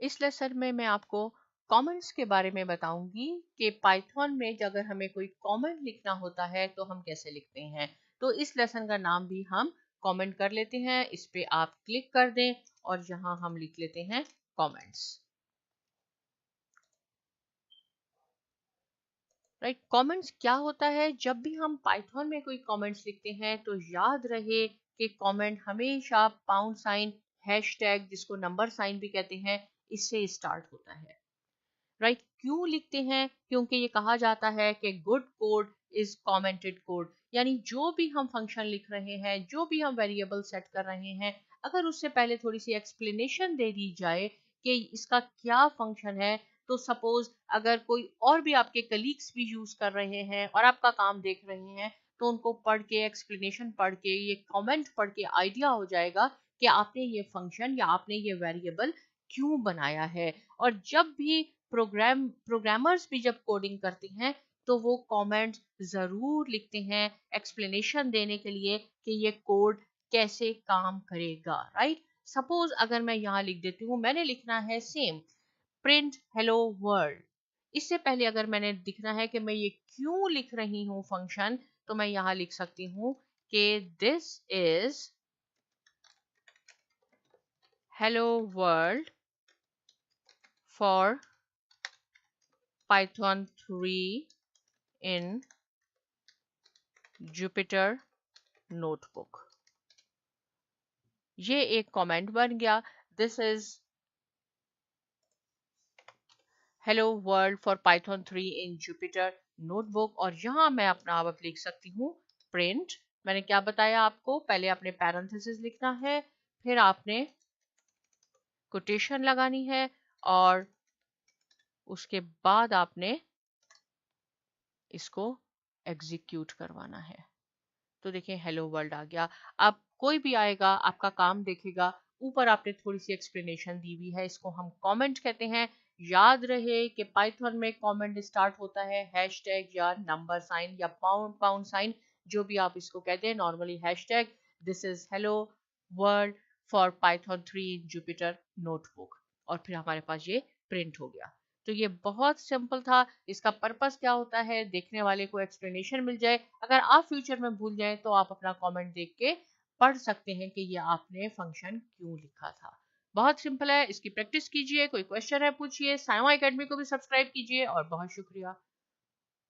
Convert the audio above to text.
इस लेसन में मैं आपको कमेंट्स के बारे में बताऊंगी कि पाइथन में अगर हमें कोई कमेंट लिखना होता है तो हम कैसे लिखते हैं। तो इस लेसन का नाम भी हम कमेंट कर लेते हैं। इस पे आप क्लिक कर दें और यहाँ हम लिख लेते हैं कमेंट्स। राइट, कमेंट्स क्या होता है? जब भी हम पाइथन में कोई कमेंट्स लिखते हैं तो याद रहे कि कमेंट हमेशा पाउंड साइन हैशटैग, जिसको नंबर साइन भी कहते हैं, इससे स्टार्ट होता है। राइट, क्यों लिखते हैं? क्योंकि ये कहा जाता है कि good code is commented code, यानी जो भी हम फंक्शन लिख रहे हैं, जो भी हम वेरिएबल सेट कर रहे हैं, अगर उससे पहले थोड़ी सी एक्सप्लेनेशन दे दी जाए कि इसका क्या फंक्शन है, तो सपोज अगर कोई और भी आपके कलीग्स भी यूज कर रहे हैं और आपका काम देख रहे हैं, तो उनको पढ़ के, एक्सप्लेनेशन पढ़ के, ये कमेंट पढ़ के आइडिया हो जाएगा कि आपने ये फंक्शन या आपने ये वेरिएबल क्यों बनाया है। और जब भी प्रोग्रामर्स भी जब कोडिंग करते हैं तो वो कमेंट जरूर लिखते हैं एक्सप्लेनेशन देने के लिए कि ये कोड कैसे काम करेगा। राइट, सपोज अगर मैं यहाँ लिख देती हूँ, मैंने लिखना है सेम प्रिंट हेलो वर्ल्ड। इससे पहले अगर मैंने दिखना है कि मैं ये क्यों लिख रही हूँ फंक्शन, तो मैं यहाँ लिख सकती हूँ कि this is hello world for Python 3 in Jupyter Notebook। ये एक कमेंट बन गया। This is hello world for Python 3 in Jupyter Notebook। और यहाँ मैं अपना अब लिख सकती हूँ प्रिंट। मैंने क्या बताया आपको? पहले आपने पैरेंथेसिस लिखना है, फिर आपने कोटेशन लगानी है, और उसके बाद आपने इसको एग्जीक्यूट करवाना है। तो देखिए हेलो वर्ल्ड आ गया। अब कोई भी आएगा, आपका काम देखेगा, ऊपर आपने थोड़ी सी एक्सप्लेनेशन दी हुई है, इसको हम कमेंट कहते हैं। याद रहे कि पाइथन में कमेंट स्टार्ट होता है हैशटैग या नंबर साइन या पाउंड पाउंड साइन, जो भी आप इसको कहते हैं, normally hashtag this is hello world for Python 3 in Jupyter notebook, और फिर हमारे पास ये प्रिंट हो गया। तो ये बहुत सिंपल था। इसका पर्पस क्या होता है, देखने वाले को एक्सप्लेनेशन मिल जाए। अगर आप फ्यूचर में भूल जाएं तो आप अपना कमेंट देख के पढ़ सकते हैं कि ये आपने फंक्शन क्यों लिखा था। बहुत सिंपल है, इसकी प्रैक्टिस कीजिए। कोई क्वेश्चन है पूछिए। साइमा एकेडमी को भी सब्सक्राइब कीजिए, और बहुत शुक्रिया।